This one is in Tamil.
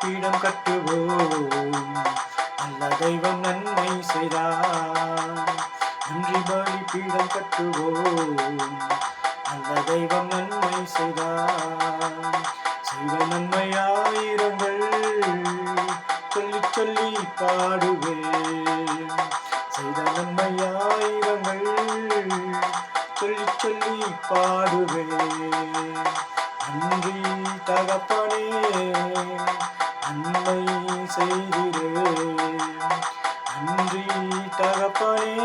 பலிபீடம் கட்டுவோம். நல்ல தெய்வம் நன்மை செய்தார். நன்றி பலிபீடம் கட்டுவோம். நல்ல தெய்வம் நன்மை செய்தார். செய்த நன்மையாயிரங்கள் சொல்லி சொல்லி பாடுவேன். செய்த நன்மையாயிரங்கள் சொல்லி சொல்லி பாடுவேன். நன்றி தகப்பனே நன்மை செய்கிறேன். நன்றி தகப்பனே